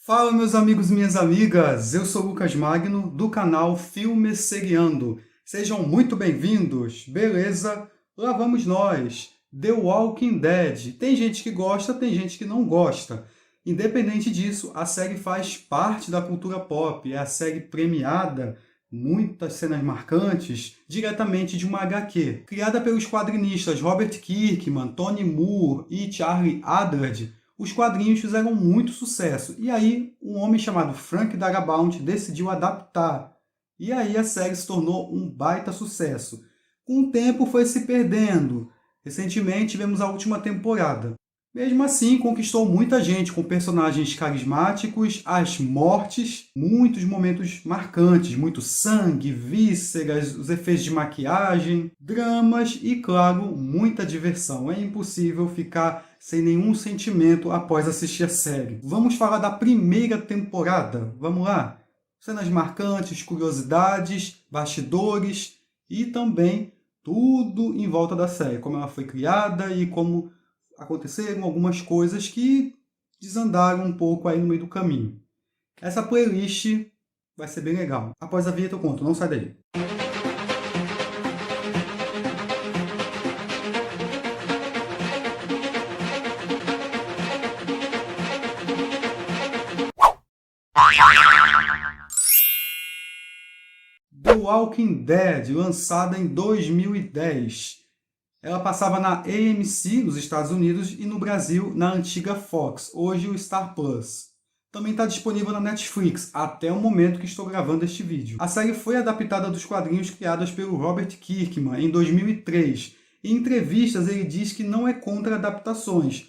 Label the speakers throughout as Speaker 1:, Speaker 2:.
Speaker 1: Fala, meus amigos e minhas amigas, eu sou Lucas Magno, do canal Filmes Seriando. Sejam muito bem-vindos, beleza? Lá vamos nós, The Walking Dead. Tem gente que gosta, tem gente que não gosta. Independente disso, a série faz parte da cultura pop, é a série premiada, muitas cenas marcantes, diretamente de uma HQ. Criada pelos quadrinistas Robert Kirkman, Tony Moore e Charlie Adlard, os quadrinhos fizeram muito sucesso. E aí, um homem chamado Frank Darabont decidiu adaptar. E aí a série se tornou um baita sucesso. Com o tempo foi se perdendo. Recentemente tivemos a última temporada. Mesmo assim, conquistou muita gente com personagens carismáticos, as mortes, muitos momentos marcantes, muito sangue, vísceras, os efeitos de maquiagem, dramas e, claro, muita diversão. É impossível ficar sem nenhum sentimento após assistir a série. Vamos falar da primeira temporada. Vamos lá? Cenas marcantes, curiosidades, bastidores e também tudo em volta da série. Como ela foi criada e como aconteceram algumas coisas que desandaram um pouco aí no meio do caminho. Essa playlist vai ser bem legal. Após a vinheta eu conto, não sai daí. The Walking Dead, lançada em 2010. Ela passava na AMC, nos Estados Unidos, e no Brasil, na antiga Fox, hoje o Star Plus. Também está disponível na Netflix, até o momento que estou gravando este vídeo. A série foi adaptada dos quadrinhos criados pelo Robert Kirkman em 2003. Em entrevistas ele diz que não é contra adaptações,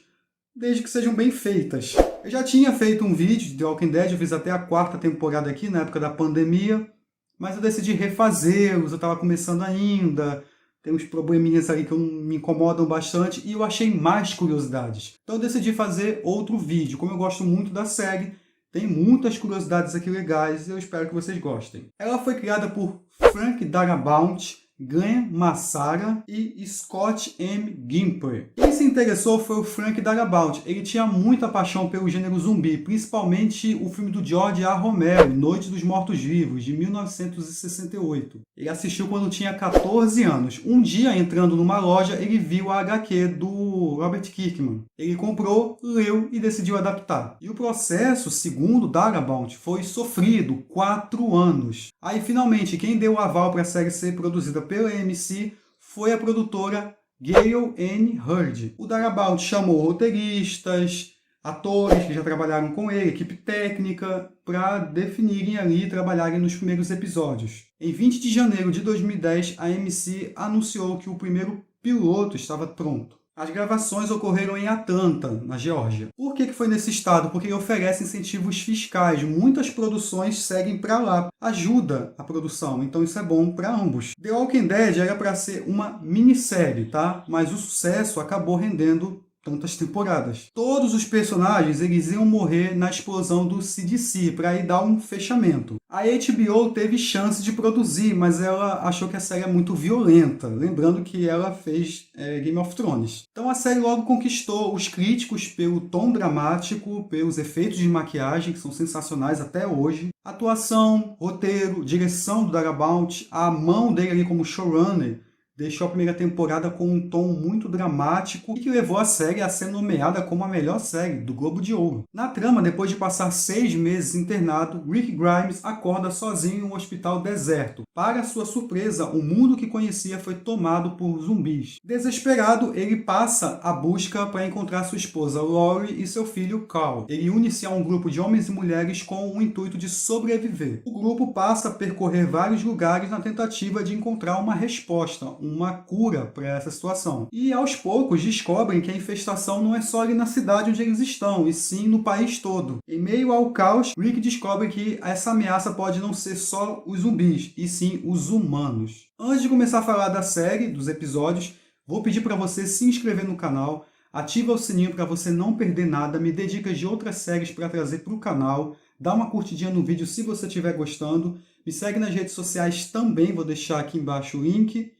Speaker 1: desde que sejam bem feitas. Eu já tinha feito um vídeo de The Walking Dead, eu fiz até a 4ª temporada aqui, na época da pandemia, mas eu decidi refazê-los, eu estava começando ainda, tem uns probleminhas aí que me incomodam bastante e eu achei mais curiosidades. Então eu decidi fazer outro vídeo. Como eu gosto muito da série, tem muitas curiosidades aqui legais e eu espero que vocês gostem. Ela foi criada por Frank Darabont, Glenn Massara e Scott M. Gimper. Quem se interessou foi o Frank Darabont. Ele tinha muita paixão pelo gênero zumbi, principalmente o filme do George A. Romero, Noite dos Mortos-Vivos, de 1968. Ele assistiu quando tinha 14 anos. Um dia, entrando numa loja, ele viu a HQ do Robert Kirkman. Ele comprou, leu e decidiu adaptar. E o processo, segundo Darabont, foi sofrido, 4 anos. Aí, finalmente, quem deu o aval para a série ser produzida pela AMC foi a produtora Gale Anne Hurd. O Darabont chamou roteiristas, atores que já trabalharam com ele, equipe técnica, para definirem ali e trabalharem nos primeiros episódios. Em 20 de janeiro de 2010, a AMC anunciou que o primeiro piloto estava pronto. As gravações ocorreram em Atlanta, na Geórgia. Por que foi nesse estado? Porque ele oferece incentivos fiscais. Muitas produções seguem para lá. Ajuda a produção, então isso é bom para ambos. The Walking Dead era para ser uma minissérie, tá? Mas o sucesso acabou rendendo tantas temporadas. Todos os personagens eles iam morrer na explosão do CDC, para aí dar um fechamento. A HBO teve chance de produzir, mas ela achou que a série é muito violenta, lembrando que ela fez Game of Thrones. Então a série logo conquistou os críticos pelo tom dramático, pelos efeitos de maquiagem, que são sensacionais até hoje. Atuação, roteiro, direção do Darabont, a mão dele ali como showrunner, deixou a primeira temporada com um tom muito dramático e que levou a série a ser nomeada como a melhor série do Globo de Ouro. Na trama, depois de passar 6 meses internado, Rick Grimes acorda sozinho em um hospital deserto. Para sua surpresa, o mundo que conhecia foi tomado por zumbis. Desesperado, ele passa a busca para encontrar sua esposa Lori e seu filho Carl. Ele une-se a um grupo de homens e mulheres com o intuito de sobreviver. O grupo passa a percorrer vários lugares na tentativa de encontrar uma resposta, uma cura para essa situação. E aos poucos descobrem que a infestação não é só ali na cidade onde eles estão, e sim no país todo. Em meio ao caos, Rick descobre que essa ameaça pode não ser só os zumbis, e sim os humanos. Antes de começar a falar da série, dos episódios, vou pedir para você se inscrever no canal, ativa o sininho para você não perder nada, me dê dicas de outras séries para trazer para o canal, dá uma curtidinha no vídeo se você estiver gostando, me segue nas redes sociais também, vou deixar aqui embaixo o link.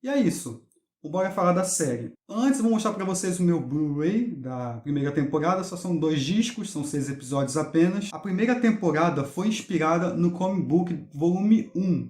Speaker 1: E é isso. Bora falar da série. Antes, vou mostrar para vocês o meu Blu-ray da primeira temporada. Só são 2 discos, são 6 episódios apenas. A primeira temporada foi inspirada no comic book volume 1,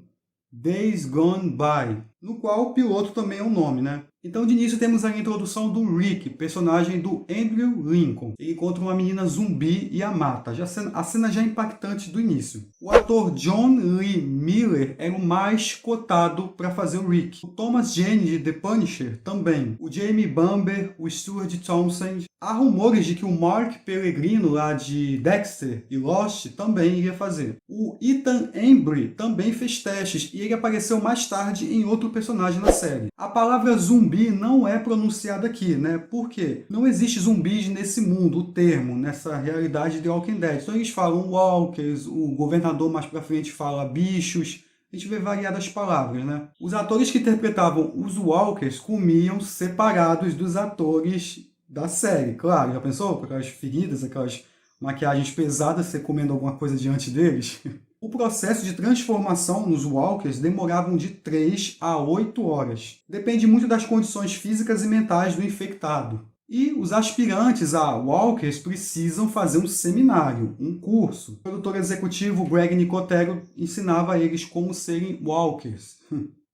Speaker 1: Days Gone By, no qual o piloto também é um nome, né? Então, de início, temos a introdução do Rick, personagem do Andrew Lincoln. Ele encontra uma menina zumbi e a mata. A cena já é impactante do início. O ator John Lee Miller era o mais cotado para fazer o Rick. O Thomas Jane de The Punisher também. O Jamie Bamber, o Stuart Thompson. Há rumores de que o Mark Pellegrino, lá de Dexter e Lost, também iria fazer. O Ethan Embry também fez testes e ele apareceu mais tarde em outro personagem na série. A palavra zumbi não é pronunciada aqui, né? Por quê? Não existe zumbis nesse mundo, o termo, nessa realidade de Walking Dead. Então eles falam walkers, o governador mais pra frente fala bichos. A gente vê variadas palavras, né? Os atores que interpretavam os walkers comiam separados dos atores da série, claro. Já pensou? Com aquelas feridas, aquelas maquiagens pesadas, você comendo alguma coisa diante deles? O processo de transformação nos walkers demorava de 3 a 8 horas. Depende muito das condições físicas e mentais do infectado. E os aspirantes a walkers precisam fazer um seminário, um curso. O produtor executivo Greg Nicotero ensinava a eles como serem walkers.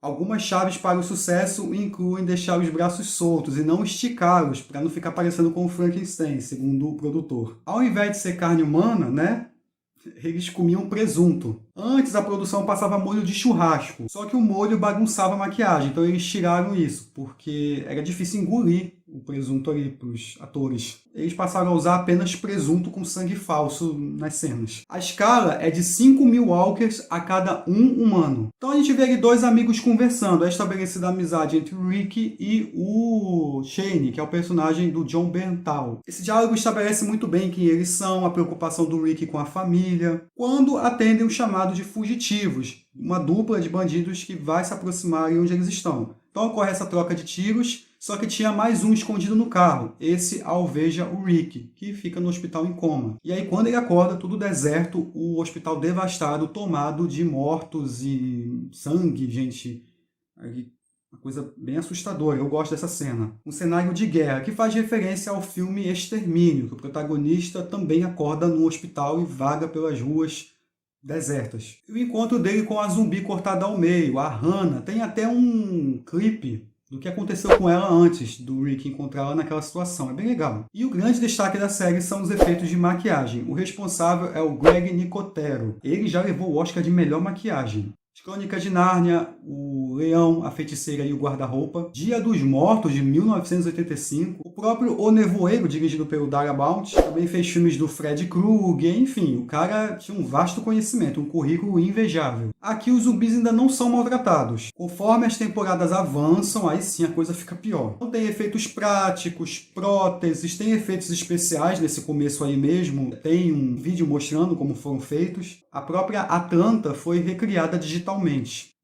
Speaker 1: Algumas chaves para o sucesso incluem deixar os braços soltos e não esticá-los, para não ficar parecendo com o Frankenstein, segundo o produtor. Ao invés de ser carne humana, né, eles comiam presunto. Antes a produção passava molho de churrasco, só que o molho bagunçava a maquiagem, então eles tiraram isso, porque era difícil engolir o presunto ali para os atores. Eles passaram a usar apenas presunto com sangue falso nas cenas. A escala é de 5.000 walkers a cada um humano. Então a gente vê ali 2 amigos conversando. É estabelecida a amizade entre o Rick e o Shane, que é o personagem do Jon Bernthal. Esse diálogo estabelece muito bem quem eles são, a preocupação do Rick com a família, quando atendem o chamado de fugitivos, uma dupla de bandidos que vai se aproximar onde eles estão. Então ocorre essa troca de tiros, só que tinha mais um escondido no carro. Esse alveja o Rick, que fica no hospital em coma. E aí quando ele acorda, tudo deserto, o hospital devastado, tomado de mortos e sangue, gente. Uma coisa bem assustadora, eu gosto dessa cena. Um cenário de guerra, que faz referência ao filme Extermínio, que o protagonista também acorda no hospital e vaga pelas ruas desertas. E o encontro dele com a zumbi cortada ao meio, a Hannah, tem até um clipe do que aconteceu com ela antes do Rick encontrá-la naquela situação. É bem legal. E o grande destaque da série são os efeitos de maquiagem. O responsável é o Greg Nicotero. Ele já levou o Oscar de melhor maquiagem. As Crônicas de Nárnia, O Leão, a Feiticeira e o Guarda-Roupa, Dia dos Mortos, de 1985, o próprio O Nevoeiro, dirigido pelo Darabont, também fez filmes do Fred Krueger, enfim, o cara tinha um vasto conhecimento, um currículo invejável. Aqui os zumbis ainda não são maltratados. Conforme as temporadas avançam, aí sim a coisa fica pior. Então tem efeitos práticos, próteses, tem efeitos especiais nesse começo aí mesmo, tem um vídeo mostrando como foram feitos. A própria Atlanta foi recriada digitalmente.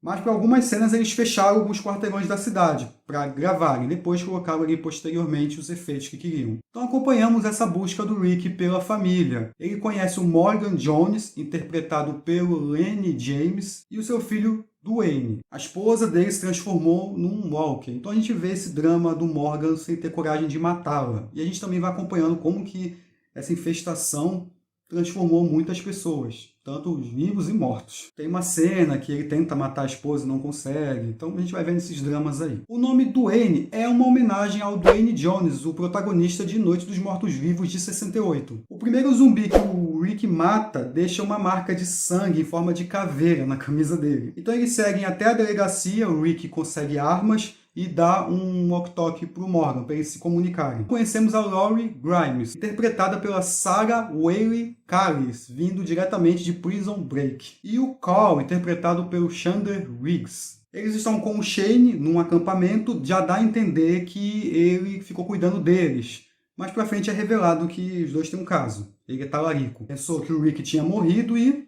Speaker 1: Mas para algumas cenas eles fecharam alguns quarteirões da cidade para gravarem, depois colocaram ali posteriormente os efeitos que queriam. Então acompanhamos essa busca do Rick pela família. Ele conhece o Morgan Jones, interpretado pelo Lenny James, e o seu filho Duane. A esposa dele se transformou num walker. Então a gente vê esse drama do Morgan sem ter coragem de matá-la. E a gente também vai acompanhando como que essa infestação transformou muitas pessoas, tanto os vivos e mortos. Tem uma cena que ele tenta matar a esposa e não consegue, então a gente vai vendo esses dramas aí. O nome Duane é uma homenagem ao Duane Jones, o protagonista de Noite dos Mortos-Vivos de 68. O primeiro zumbi que o Rick mata deixa uma marca de sangue em forma de caveira na camisa dele. Então eles seguem até a delegacia, o Rick consegue armas e dá um walkie-talkie para o Morgan, para eles se comunicarem. Conhecemos a Laurie Grimes, interpretada pela Sarah Whaley Callis, vindo diretamente de Prison Break. E o Carl, interpretado pelo Chandler Riggs. Eles estão com o Shane num acampamento, já dá a entender que ele ficou cuidando deles. Mais pra frente é revelado que os dois têm um caso. Ele é talarico. Pensou que o Rick tinha morrido e...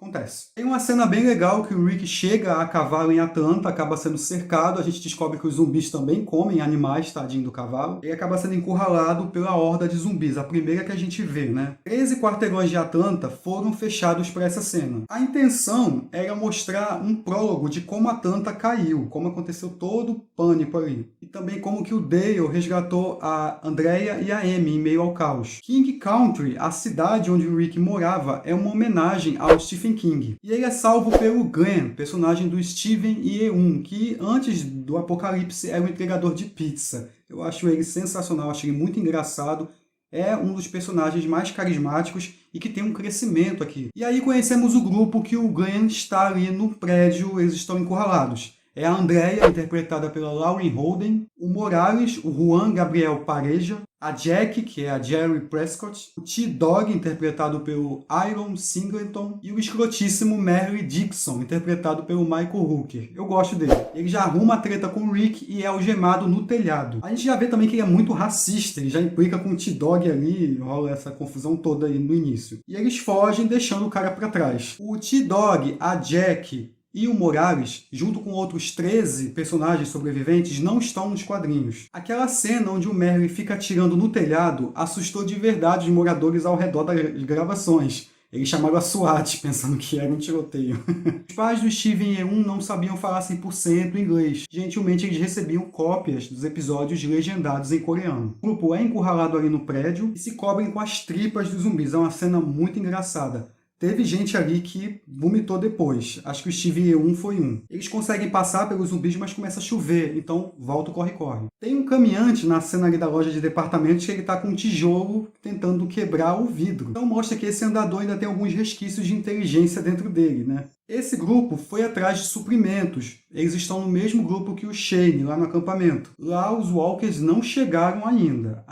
Speaker 1: Acontece. Tem uma cena bem legal que o Rick chega a cavalo em Atlanta, acaba sendo cercado, a gente descobre que os zumbis também comem animais, tadinho do cavalo, e acaba sendo encurralado pela horda de zumbis, a primeira que a gente vê, né? 13 quarteirões de Atlanta foram fechados para essa cena. A intenção era mostrar um prólogo de como Atlanta caiu, como aconteceu todo o pânico ali, e também como que o Dale resgatou a Andrea e a Amy em meio ao caos. King Country, a cidade onde o Rick morava, é uma homenagem ao Stephen King. E ele é salvo pelo Glenn, personagem do Steven Yeun, que antes do apocalipse era um entregador de pizza. Eu acho ele sensacional, acho ele muito engraçado. É um dos personagens mais carismáticos e que tem um crescimento aqui. E aí conhecemos o grupo que o Glenn está ali no prédio, eles estão encurralados. É a Andrea, interpretada pela Lauren Holden, o Morales, o Juan Gabriel Pareja, a Jack, que é a Jerry Prescott, o T-Dog, interpretado pelo Iron Singleton, e o escrotíssimo Merle Dixon, interpretado pelo Michael Hooker. Eu gosto dele. Ele já arruma a treta com o Rick e é algemado no telhado. A gente já vê também que ele é muito racista, ele já implica com o T-Dog ali, rola essa confusão toda aí no início. E eles fogem, deixando o cara pra trás. O T-Dog, a Jack e o Morales, junto com outros 13 personagens sobreviventes, não estão nos quadrinhos. Aquela cena onde o Merle fica atirando no telhado assustou de verdade os moradores ao redor das gravações. Eles chamaram a SWAT, pensando que era um tiroteio. Os pais do Steven Yeun não sabiam falar 100% inglês. Gentilmente, eles recebiam cópias dos episódios legendados em coreano. O grupo é encurralado ali no prédio e se cobrem com as tripas dos zumbis. É uma cena muito engraçada. Teve gente ali que vomitou depois. Acho que o Steve E1 foi um. Eles conseguem passar pelos zumbis, mas começa a chover. Então, volta o corre-corre. Tem um caminhante na cena ali da loja de departamentos que ele tá com um tijolo tentando quebrar o vidro. Então mostra que esse andador ainda tem alguns resquícios de inteligência dentro dele, né? Esse grupo foi atrás de suprimentos. Eles estão no mesmo grupo que o Shane, lá no acampamento. Lá os Walkers não chegaram ainda.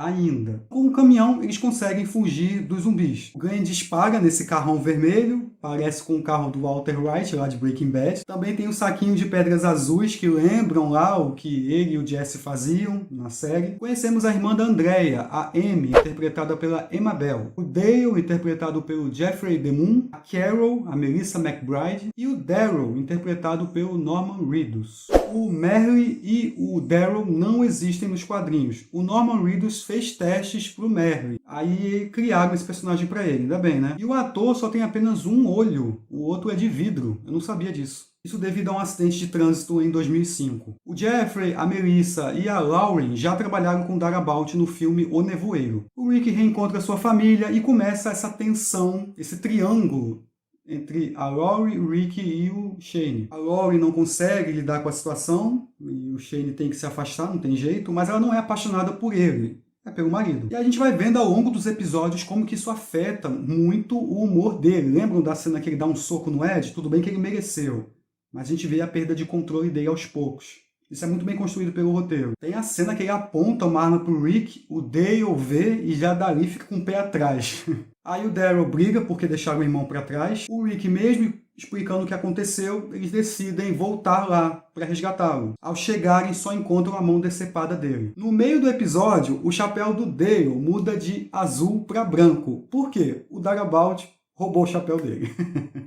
Speaker 1: Com o caminhão, eles conseguem fugir dos zumbis. O Glenn dispara nesse carrão vermelho, parece com o carro do Walter White, lá de Breaking Bad. Também tem um saquinho de pedras azuis que lembram lá o que ele e o Jesse faziam na série. Conhecemos a irmã da Andrea, a Amy, interpretada pela Emma Bell. O Dale, interpretado pelo Jeffrey DeMunn. A Carol, a Melissa McBride. E o Daryl, interpretado pelo Norman Reedus. O Merle e o Daryl não existem nos quadrinhos. O Norman Reedus fez testes pro Merle. Aí criaram esse personagem para ele, ainda bem, né? E o ator só tem apenas um olho, o outro é de vidro. Eu não sabia disso. Isso devido a um acidente de trânsito em 2005. O Jeffrey, a Melissa e a Lauren já trabalharam com Darabont no filme O Nevoeiro. O Rick reencontra sua família e começa essa tensão, esse triângulo entre a Laurie, o Rick e o Shane. A Laurie não consegue lidar com a situação e o Shane tem que se afastar, não tem jeito, mas ela não é apaixonada por ele. É pelo marido. E a gente vai vendo ao longo dos episódios como que isso afeta muito o humor dele. Lembram da cena que ele dá um soco no Ed? Tudo bem que ele mereceu, mas a gente vê a perda de controle dele aos poucos. Isso é muito bem construído pelo roteiro. Tem a cena que ele aponta uma arma pro Rick, o Dale vê e já dali fica com o pé atrás. Aí o Daryl briga porque deixaram o irmão para trás. O Rick, mesmo explicando o que aconteceu, eles decidem voltar lá para resgatá-lo. Ao chegarem, só encontram a mão decepada dele. No meio do episódio, o chapéu do Dale muda de azul para branco. Por quê? O Darabont roubou o chapéu dele.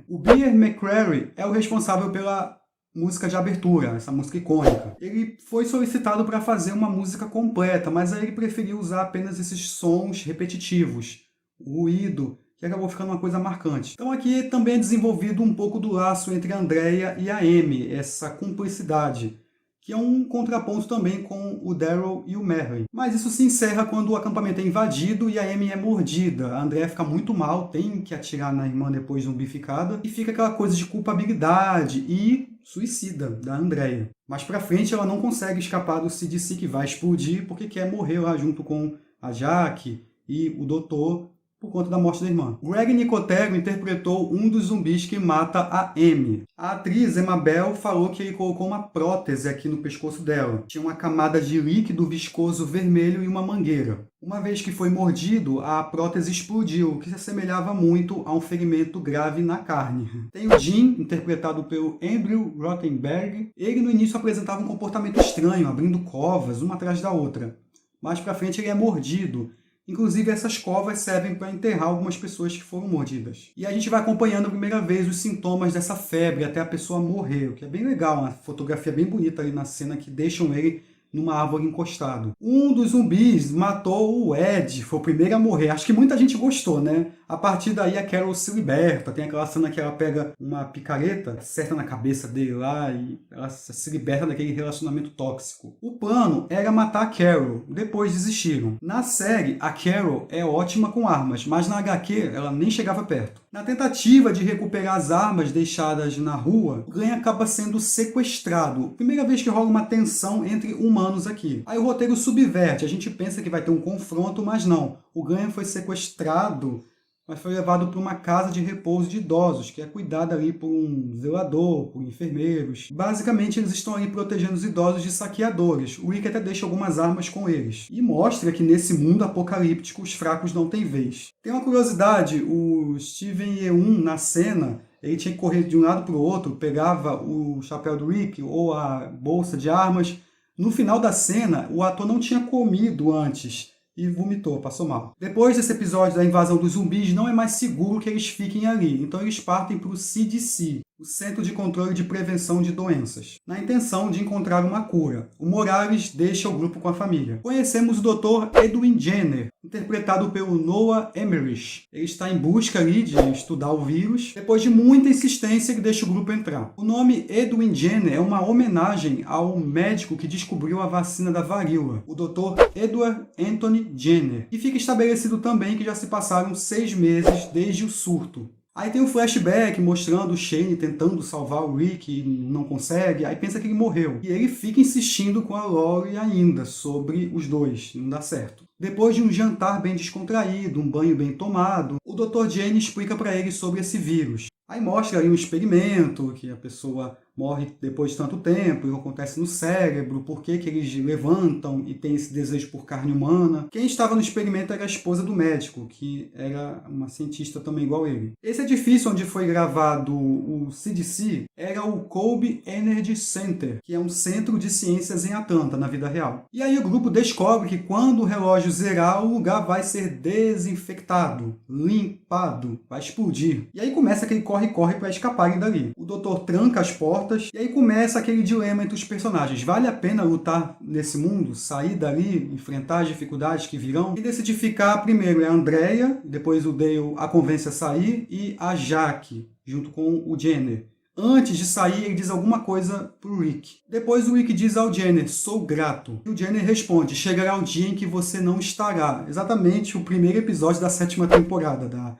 Speaker 1: O Bear McCreary é o responsável pela música de abertura, essa música icônica. Ele foi solicitado para fazer uma música completa, mas aí ele preferiu usar apenas esses sons repetitivos, o ruído, que acabou ficando uma coisa marcante. Então aqui também é desenvolvido um pouco do laço entre a Andrea e a Amy, essa cumplicidade, que é um contraponto também com o Daryl e o Merle. Mas isso se encerra quando o acampamento é invadido e a Amy é mordida. A Andrea fica muito mal, tem que atirar na irmã depois zumbificada, e fica aquela coisa de culpabilidade e suicida da Andrea. Mais pra frente ela não consegue escapar do CDC que vai explodir porque quer morrer lá junto com a Jack e o doutor por conta da morte da irmã. Greg Nicotero interpretou um dos zumbis que mata a Amy. A atriz Emma Bell falou que ele colocou uma prótese aqui no pescoço dela. Tinha uma camada de líquido viscoso vermelho e uma mangueira. Uma vez que foi mordido, a prótese explodiu, o que se assemelhava muito a um ferimento grave na carne. Tem o Jim, interpretado pelo Andrew Rothenberg. Ele no início apresentava um comportamento estranho, abrindo covas, uma atrás da outra. Mais pra frente ele é mordido. Inclusive, essas covas servem para enterrar algumas pessoas que foram mordidas. E a gente vai acompanhando a primeira vez os sintomas dessa febre até a pessoa morrer, o que é bem legal, uma fotografia bem bonita ali na cena que deixam ele numa árvore encostado. Um dos zumbis matou o Ed, foi o primeiro a morrer. Acho que muita gente gostou, né? A partir daí a Carol se liberta. Tem aquela cena que ela pega uma picareta, acerta na cabeça dele lá e ela se liberta daquele relacionamento tóxico. O plano era matar a Carol, depois desistiram. Na série, a Carol é ótima com armas, mas na HQ ela nem chegava perto. Na tentativa de recuperar as armas deixadas na rua, o Glenn acaba sendo sequestrado. Primeira vez que rola uma tensão entre humanos aqui. Aí o roteiro subverte, a gente pensa que vai ter um confronto, mas não. O Glenn foi sequestrado, mas foi levado para uma casa de repouso de idosos, que é cuidada ali por um zelador, por enfermeiros. Basicamente, eles estão ali protegendo os idosos de saqueadores. O Rick até deixa algumas armas com eles. E mostra que nesse mundo apocalíptico, os fracos não têm vez. Tem uma curiosidade, o Steven Yeun, na cena, ele tinha que correr de um lado para o outro, pegava o chapéu do Rick ou a bolsa de armas. No final da cena, o ator não tinha comido antes e vomitou, passou mal. Depois desse episódio da invasão dos zumbis, não é mais seguro que eles fiquem ali, então eles partem para o CDC, o Centro de Controle de Prevenção de Doenças, na intenção de encontrar uma cura. O Morales deixa o grupo com a família. Conhecemos o Dr. Edwin Jenner, interpretado pelo Noah Emmerich. Ele está em busca ali de estudar o vírus. Depois de muita insistência, ele deixa o grupo entrar. O nome Edwin Jenner é uma homenagem ao médico que descobriu a vacina da varíola, o Dr. Edward Anthony Jenner. E fica estabelecido também que já se passaram 6 meses desde o surto. Aí tem um flashback mostrando o Shane tentando salvar o Rick e não consegue, aí pensa que ele morreu. E ele fica insistindo com a Lori ainda sobre os dois, não dá certo. Depois de um jantar bem descontraído, um banho bem tomado, o Dr. Jane explica para ele sobre esse vírus. Aí mostra aí um experimento, que a pessoa morre depois de tanto tempo, e acontece no cérebro, por que eles levantam e têm esse desejo por carne humana. Quem estava no experimento era a esposa do médico, que era uma cientista também igual ele. Esse edifício onde foi gravado o CDC era o Kobe Energy Center, que é um centro de ciências em Atlanta, na vida real. E aí o grupo descobre que quando o relógio zerar, o lugar vai ser desinfectado, limpado, vai explodir. E aí começa aquele corre-corre para escaparem dali. O doutor tranca as portas, e aí começa aquele dilema entre os personagens. Vale a pena lutar nesse mundo? Sair dali, enfrentar as dificuldades que virão? E decide ficar, primeiro é a Andrea, depois o Dale a convence a sair, e a Jaque, junto com o Jenner. Antes de sair, ele diz alguma coisa pro Rick. Depois o Rick diz ao Jenner, sou grato. E o Jenner responde, chegará um dia em que você não estará. Exatamente o primeiro episódio da 7ª temporada, da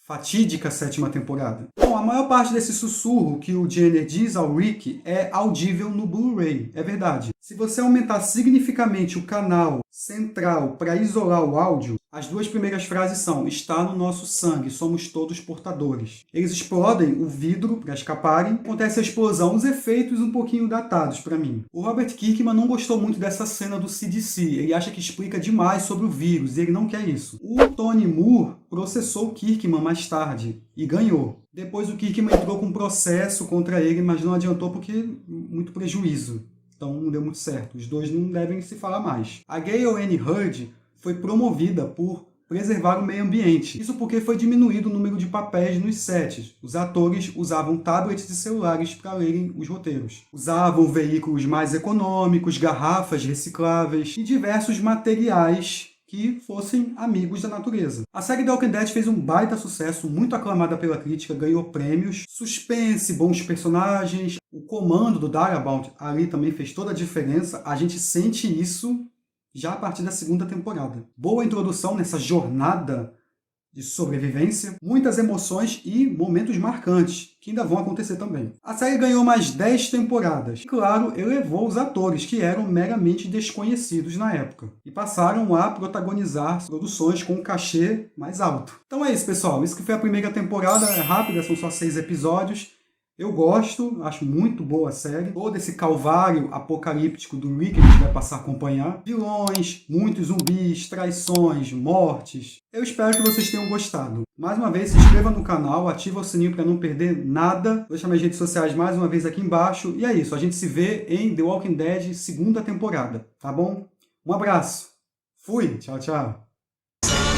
Speaker 1: fatídica 7ª temporada. Bom, a maior parte desse sussurro que o Jenner diz ao Rick é audível no Blu-ray, é verdade. Se você aumentar significativamente o canal central para isolar o áudio, as 2 primeiras frases são, está no nosso sangue, somos todos portadores. Eles explodem o vidro para escaparem, acontece a explosão, os efeitos um pouquinho datados para mim. O Robert Kirkman não gostou muito dessa cena do CDC, ele acha que explica demais sobre o vírus, e ele não quer isso. O Tony Moore processou o Kirkman mais tarde e ganhou. Depois o Kirkman entrou com um processo contra ele, mas não adiantou porque muito prejuízo. Então não deu muito certo. Os dois não devem se falar mais. A Gayle Ann Hurd foi promovida por preservar o meio ambiente. Isso porque foi diminuído o número de papéis nos sets. Os atores usavam tablets e celulares para lerem os roteiros. Usavam veículos mais econômicos, garrafas recicláveis e diversos materiais que fossem amigos da natureza. A série The Walking Dead fez um baita sucesso, muito aclamada pela crítica, ganhou prêmios, suspense, bons personagens, o comando do Darabont ali também fez toda a diferença, a gente sente isso já a partir da 2ª temporada. Boa introdução nessa jornada de sobrevivência, muitas emoções e momentos marcantes, que ainda vão acontecer também. A série ganhou mais 10 temporadas. E, claro, elevou os atores, que eram meramente desconhecidos na época, e passaram a protagonizar produções com um cachê mais alto. Então é isso, pessoal. Isso que foi a primeira temporada, é rápida, são só 6 episódios. Eu gosto, acho muito boa a série. Todo esse calvário apocalíptico do Rick a gente vai passar a acompanhar. Vilões, muitos zumbis, traições, mortes. Eu espero que vocês tenham gostado. Mais uma vez, se inscreva no canal, ativa o sininho para não perder nada. Vou deixar minhas redes sociais mais uma vez aqui embaixo. E é isso, a gente se vê em The Walking Dead 2ª temporada, tá bom? Um abraço. Fui, tchau, tchau.
Speaker 2: Say